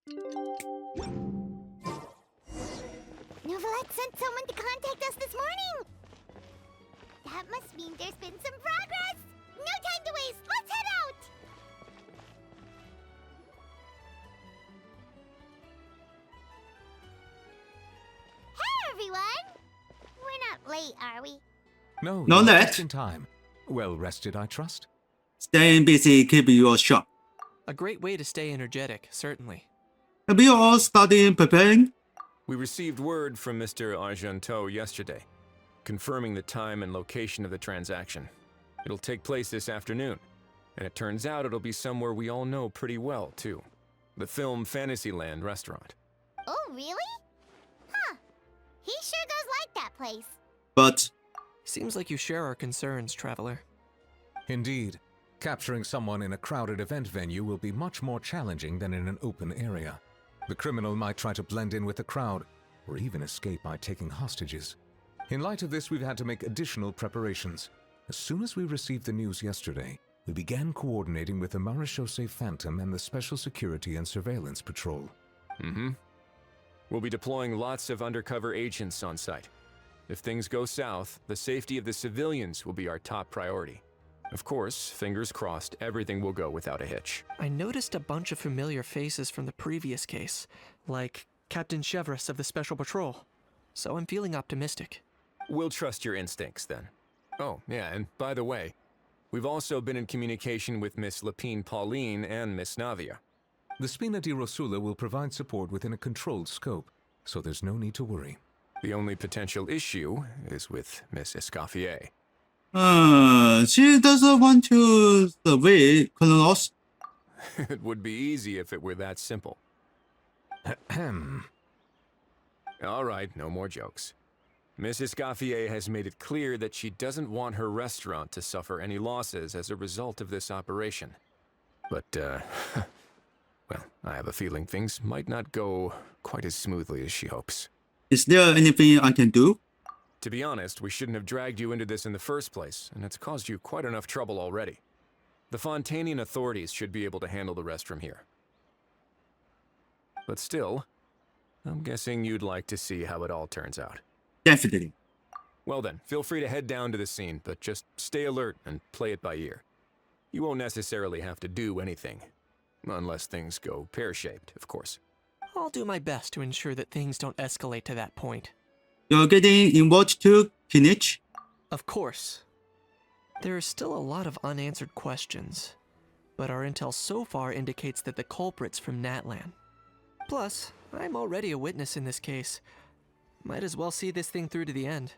Novelette sent someone to contact us this morning! That must mean there's been some progress! No time to waste! Let's head out! Hey, everyone! We're not late, are we? No, Not you're yet. just in time. Well rested, I trust. Staying busy keep you sharp. A great way to stay energetic, certainly. Have you all started preparing? We received word from Mr. Argenteau yesterday, confirming the time and location of the transaction. It'll take place this afternoon, and it turns out it'll be somewhere we all know pretty well, too. The Film Fantasyland restaurant. Oh, really? Huh. He sure does like that place. But Seems like you share our concerns, Traveler. Indeed, capturing someone in a crowded event venue will be much more challenging than in an open area. The criminal might try to blend in with the crowd, or even escape by taking hostages. In light of this, we've had to make additional preparations. As soon as we received the news yesterday, we began coordinating with the Marechaussee Phantom and the Special Security and Surveillance Patrol. We'll be deploying lots of undercover agents on site. If things go south, the safety of the civilians will be our top priority. Of course, fingers crossed, everything will go without a hitch. I noticed a bunch of familiar faces from the previous case, like Captain Chevres of the Special Patrol. So I'm feeling optimistic. We'll trust your instincts, then. Oh, yeah, and by the way, we've also been in communication with Miss Lapine Pauline and Miss Navia. The Spina di Rosula will provide support within a controlled scope, so there's no need to worry. The only potential issue is with Miss Escoffier. she doesn't want to survey criminals. It would be easy if it were that simple. Ahem. All right, no more jokes. Miss Escoffier has made it clear that she doesn't want her restaurant to suffer any losses as a result of this operation. But, well, I have a feeling things might not go quite as smoothly as she hopes. Is there anything I can do? To be honest, we shouldn't have dragged you into this in the first place, and it's caused you quite enough trouble already. The Fontanian authorities should be able to handle the rest from here. But still, I'm guessing you'd like to see how it all turns out. Definitely. Well then, feel free to head down to the scene, but just stay alert and play it by ear. You won't necessarily have to do anything, unless things go pear-shaped, of course. I'll do my best to ensure that things don't escalate to that point. You're getting involved too, Kinich? Of course. There are still a lot of unanswered questions, but our intel so far indicates that the culprit's from Natlan. Plus, I'm already a witness in this case. Might as well see this thing through to the end.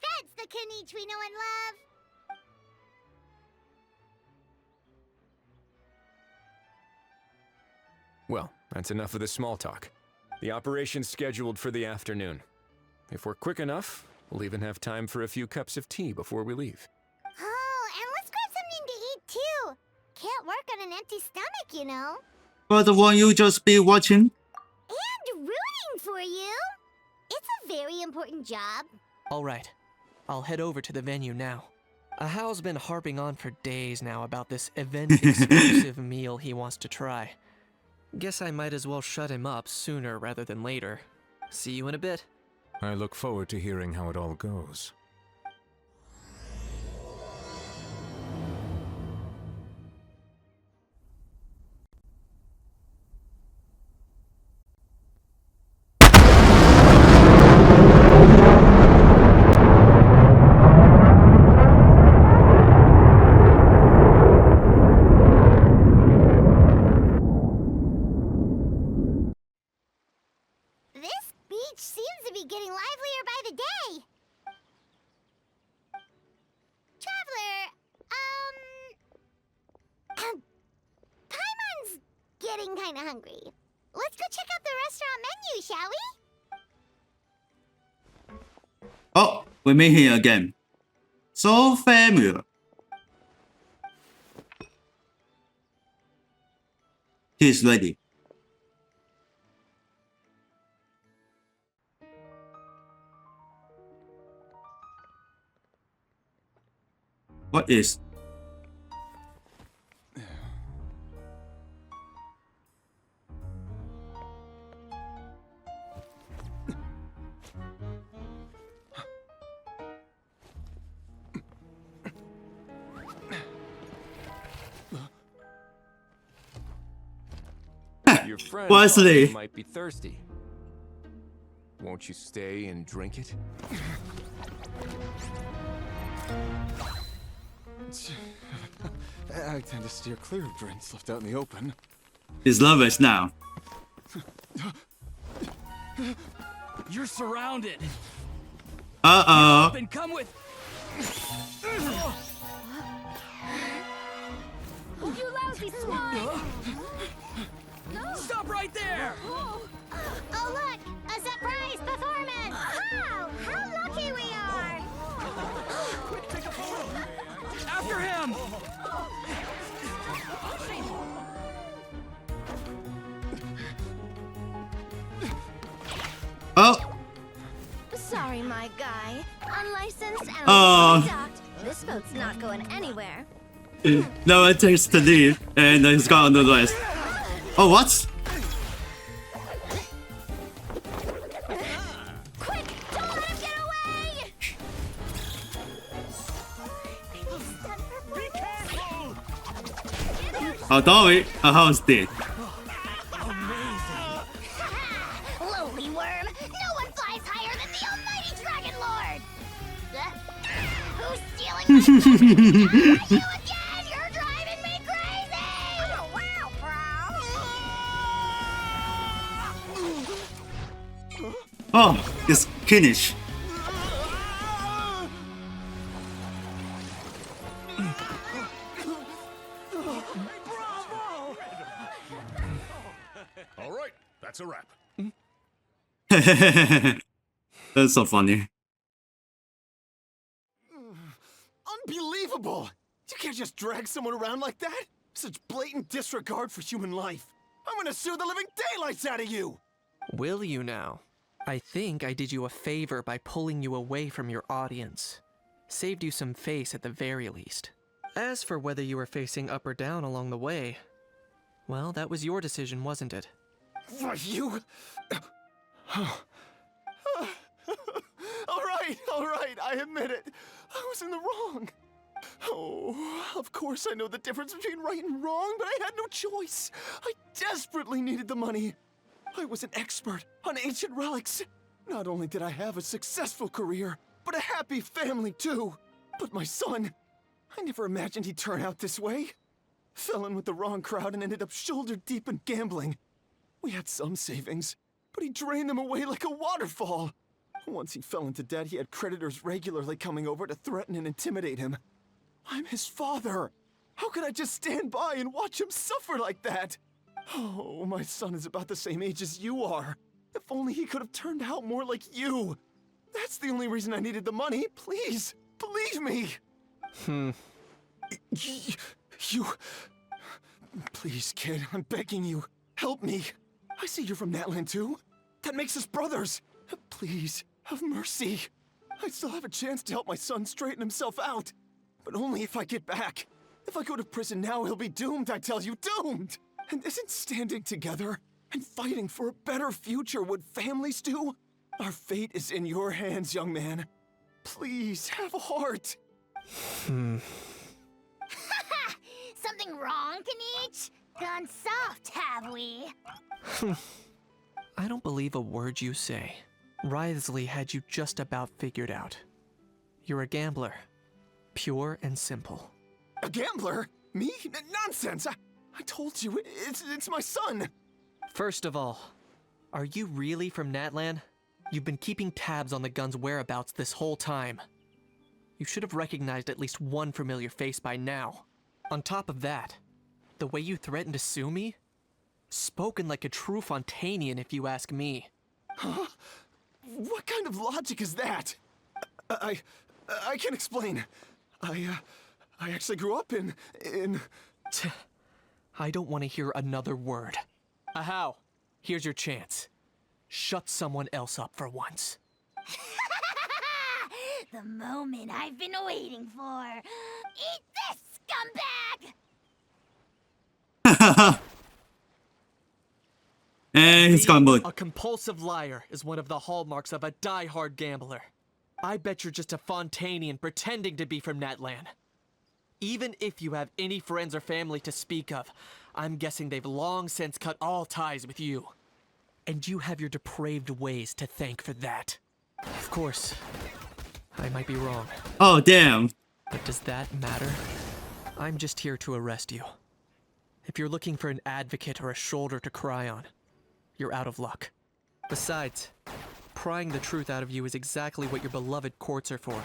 That's the Kinich we know and love! Well, that's enough of the small talk. The operation's scheduled for the afternoon. If we're quick enough, we'll even have time for a few cups of tea before we leave. Oh, and let's grab something to eat too! Can't work on an empty stomach, you know. But won't you just be watching? And rooting for you! It's a very important job. Alright, I'll head over to the venue now. Ahal's been harping on for days now about this event-exclusive meal he wants to try. Guess I might as well shut him up sooner rather than later. See you in a bit. I look forward to hearing how it all goes. This beach seems to be getting livelier by the day. Traveler, Paimon's getting kinda hungry. Let's go check out the restaurant menu, shall we? Oh, we meet here again. So familiar. He's ready. What is? Your friend Wesley. thought you might be thirsty. Won't you stay and drink it? I tend to steer clear of drinks left out in the open. He's lovers now. You're surrounded. Uh-oh. And come with. You lousy swine! Stop right there! Oh, look! A surprise performance! Wow! How lucky we are! After him! Oh. Sorry, my guy. Unlicensed and Oh. undocked. This boat's not going anywhere. No one takes the lead, and he's got on the list. Oh, what? Quick! Don't let him get away! Oh, don't worry. A house did. Lowly worm! No one flies higher than the almighty Dragon Lord! Who's stealing my thunder? Not you again! You're driving me crazy! Oh, wow, bro! Oh, it's Kinish. All right, that's a wrap. That's so funny. Unbelievable! You can't just drag someone around like that. Such blatant disregard for human life. I'm gonna sue the living daylights out of you. Will you now? I think I did you a favor by pulling you away from your audience. Saved you some face at the very least. As for whether you were facing up or down along the way, well, that was your decision, wasn't it? What, you? All right, I admit it. I was in the wrong. Oh, of course I know the difference between right and wrong, but I had no choice. I desperately needed the money. I was an expert on ancient relics. Not only did I have a successful career, but a happy family too. But my son, I never imagined he'd turn out this way. Fell in with the wrong crowd and ended up shoulder deep in gambling. We had some savings, but he drained them away like a waterfall. Once he fell into debt, he had creditors regularly coming over to threaten and intimidate him. I'm his father. How could I just stand by and watch him suffer like that? Oh, my son is about the same age as you are. If only he could have turned out more like you. That's the only reason I needed the money. Please, believe me. You... Please, kid, I'm begging you. Help me. I see you're from Natland too. That makes us brothers. Please, have mercy. I still have a chance to help my son straighten himself out. But only if I get back. If I go to prison now, he'll be doomed, I tell you, doomed! And isn't standing together and fighting for a better future what families do? Our fate is in your hands, young man. Please, have a heart. Something wrong, Kanich? Gone soft, have we? I don't believe a word you say. Wriothesley had you just about figured out. You're a gambler. Pure and simple. A gambler? Me? Nonsense! I told you, it's my son! First of all, are you really from Natlan? You've been keeping tabs on the gun's whereabouts this whole time. You should have recognized at least one familiar face by now. On top of that, the way you threatened to sue me? Spoken like a true Fontanian, if you ask me. Huh? What kind of logic is that? I can't explain. I actually grew up in... I don't want to hear another word. Ahau, here's your chance. Shut someone else up for once. The moment I've been waiting for. Eat this, scumbag! And he's gone both. A compulsive liar is one of the hallmarks of a die-hard gambler. I bet you're just a Fontanian pretending to be from Natlan. Even if you have any friends or family to speak of, I'm guessing they've long since cut all ties with you. And you have your depraved ways to thank for that. Of course, I might be wrong. Oh, damn. But does that matter? I'm just here to arrest you. If you're looking for an advocate or a shoulder to cry on, you're out of luck. Besides, prying the truth out of you is exactly what your beloved courts are for.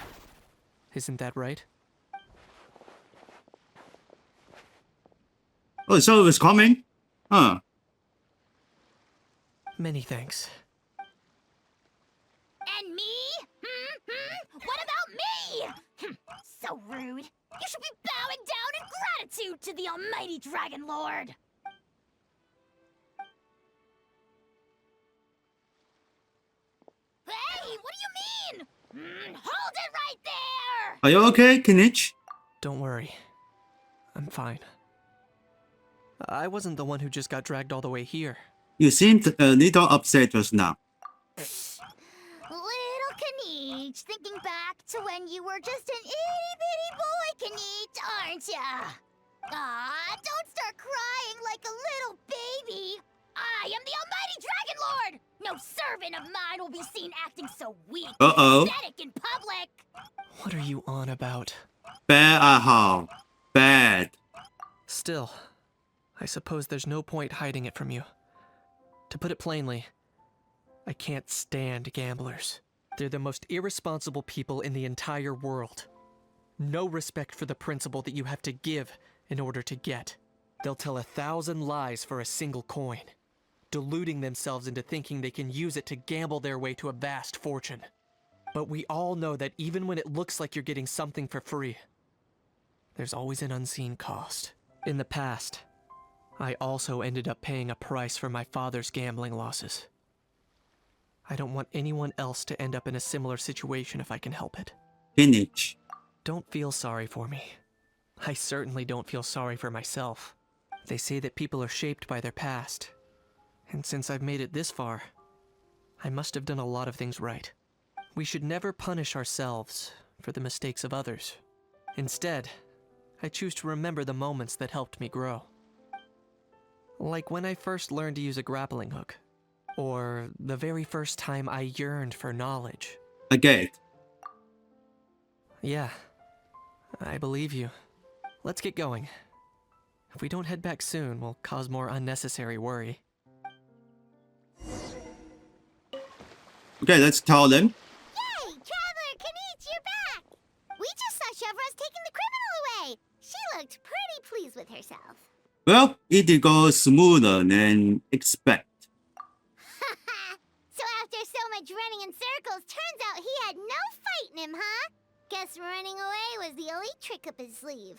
Isn't that right? Oh, so it was coming? Huh. Many thanks. And me? What about me? So rude. You should be bowing down in gratitude to the almighty Dragon Lord. Hey, what do you mean? Hold it right there! Are you okay, Kinich? Don't worry. I'm fine. I wasn't the one who just got dragged all the way here. You seemed a little upset just now. Little Kanich, thinking back to when you were just an itty-bitty boy, Kanich, aren't ya? Ah, don't start crying like a little baby. I am the almighty Dragon Lord! No servant of mine will be seen acting so weak and pathetic in public! What are you on about? Bad how? Bad. Still, I suppose there's no point hiding it from you. To put it plainly, I can't stand gamblers. They're the most irresponsible people in the entire world. No respect for the principle that you have to give in order to get. They'll tell 1,000 lies for a single coin, deluding themselves into thinking they can use it to gamble their way to a vast fortune. But we all know that even when it looks like you're getting something for free, there's always an unseen cost. In the past, I also ended up paying a price for my father's gambling losses. I don't want anyone else to end up in a similar situation if I can help it. Kinich. Don't feel sorry for me. I certainly don't feel sorry for myself. They say that people are shaped by their past. And since I've made it this far, I must have done a lot of things right. We should never punish ourselves for the mistakes of others. Instead, I choose to remember the moments that helped me grow. Like when I first learned to use a grappling hook. Or the very first time I yearned for knowledge. A gate. Yeah, I believe you. Let's get going. If we don't head back soon, we'll cause more unnecessary worry. Okay, let's tell them. Yay! Traveler Kanich, you're back! We just saw Chevro's taking the criminal away. She looked pretty pleased with herself. Well, it did go smoother than expect. So after so much running in circles, turns out he had no fight in him, huh? Guess running away was the only trick up his sleeve.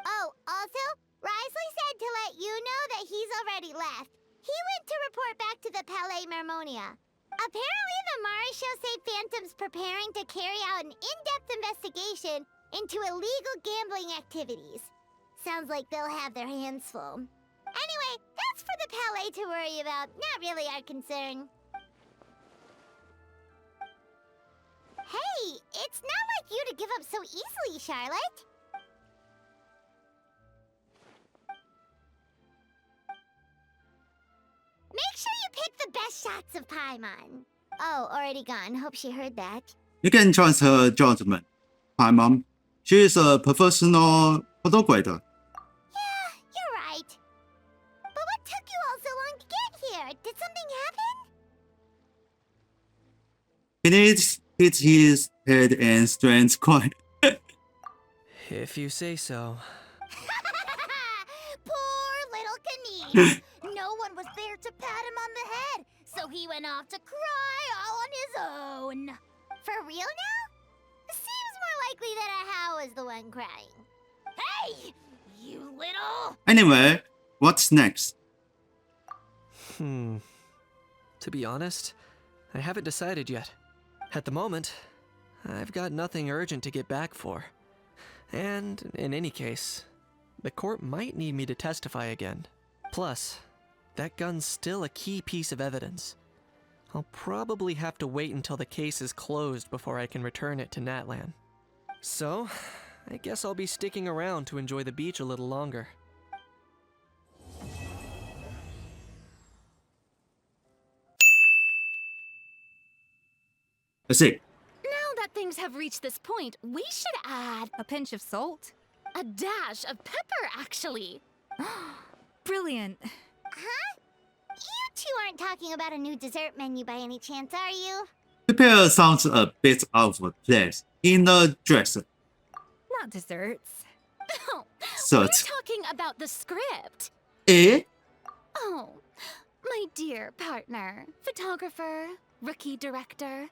Oh, also, Risley said to let you know that he's already left. He went to report back to the Palais Mermonia. Apparently, the Marisho say Phantom's preparing to carry out an in-depth investigation into illegal gambling activities. Sounds like they'll have their hands full. Anyway, that's for the Palais to worry about, not really our concern. Hey, it's not like you to give up so easily, Charlotte. Make sure you pick the best shots of Paimon. Oh, already gone. Hope she heard that. You can trust her judgment. Hi, Mom. She is a professional photographer. Yeah, you're right. But what took you all so long to get here? Did something happen? He needs hit his head and strands quite. If you say so. Poor little Kanich. No one was there to pat him on the head, so he went off to cry all on his own. For real now? Seems more likely that Ahau was the one crying. Hey, you little... Anyway, what's next? To be honest, I haven't decided yet. At the moment, I've got nothing urgent to get back for. And, in any case, the court might need me to testify again. Plus, that gun's still a key piece of evidence. I'll probably have to wait until the case is closed before I can return it to Natlan. So, I guess I'll be sticking around to enjoy the beach a little longer. That's it. Now that things have reached this point, we should add A pinch of salt? a dash of pepper, actually. Brilliant. Huh? You two aren't talking about a new dessert menu by any chance, are you? Pepper sounds a bit out of place in a dress. Not desserts. Oh, So, we're talking about the script. eh? Oh, my dear partner, photographer, rookie director.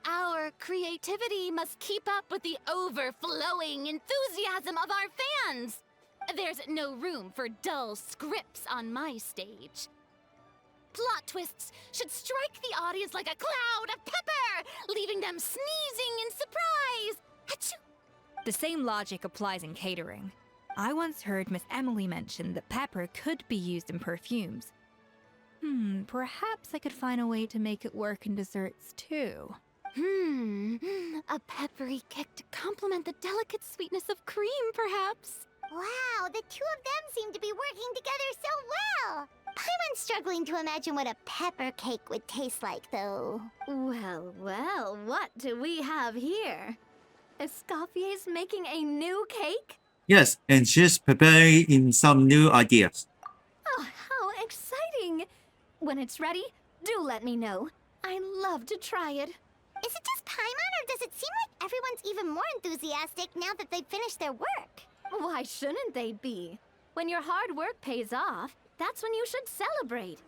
Our creativity must keep up with the overflowing enthusiasm of our fans. There's no room for dull scripts on my stage. Plot twists should strike the audience like a cloud of pepper, leaving them sneezing in surprise. Achoo! The same logic applies in catering. I once heard Miss Emily mention that pepper could be used in perfumes. Perhaps I could find a way to make it work in desserts too. A peppery kick to complement the delicate sweetness of cream, perhaps. Wow, the two of them seem to be working together so well. Paimon's struggling to imagine what a pepper cake would taste like, though. Well, well, what do we have here? Escoffier's making a new cake? Yes, and she's preparing in some new ideas. Oh, how exciting! When it's ready, do let me know. I'd love to try it. Is it just Paimon, or does it seem like everyone's even more enthusiastic now that they've finished their work? Why shouldn't they be? When your hard work pays off, that's when you should celebrate.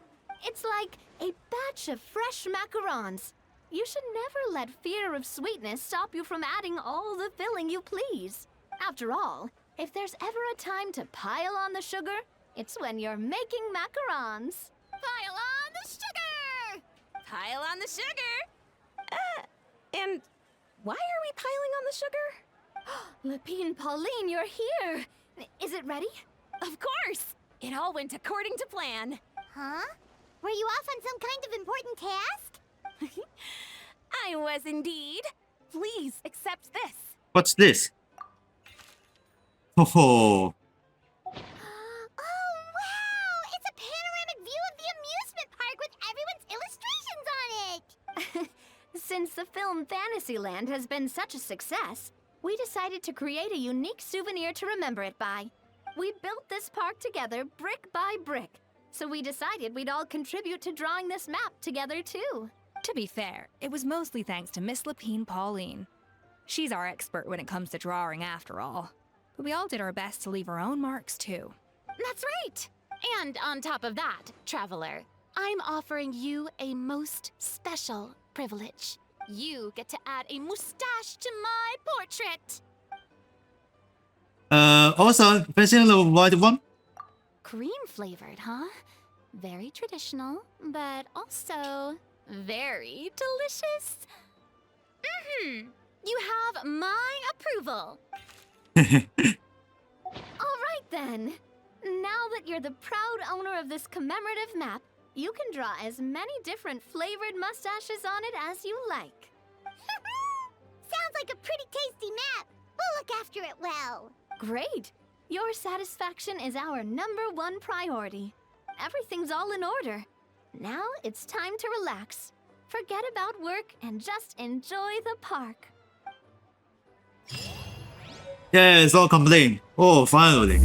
It's like a batch of fresh macarons. You should never let fear of sweetness stop you from adding all the filling you please. After all, if there's ever a time to pile on the sugar, it's when you're making macarons. Pile on the sugar! Pile on the sugar! And why are we piling on the sugar? Lepine Pauline, you're here! Is it ready? Of course! It all went according to plan. Huh? Were you off on some kind of important task? I was indeed. Please accept this. What's this? Oh, Oh, wow! It's a panoramic view of the amusement park with everyone's illustrations on it! Since the film Fantasyland has been such a success, we decided to create a unique souvenir to remember it by. We built this park together brick by brick, so we decided we'd all contribute to drawing this map together too. To be fair, it was mostly thanks to Miss Lepine Pauline. She's our expert when it comes to drawing after all. But we all did our best to leave our own marks too. That's right. And on top of that, traveler, I'm offering you a most special privilege. You get to add a mustache to my portrait. Also, facing the white one. Cream flavored, huh? Very traditional, but also very delicious. You have my approval. All right then. Now that you're the proud owner of this commemorative map, you can draw as many different flavored mustaches on it as you like. Sounds like a pretty tasty map. We'll look after it well. Great! Your satisfaction is our #1 priority. Everything's all in order. Now it's time to relax. Forget about work and just enjoy the park. Yeah, it's all complete. Oh, finally.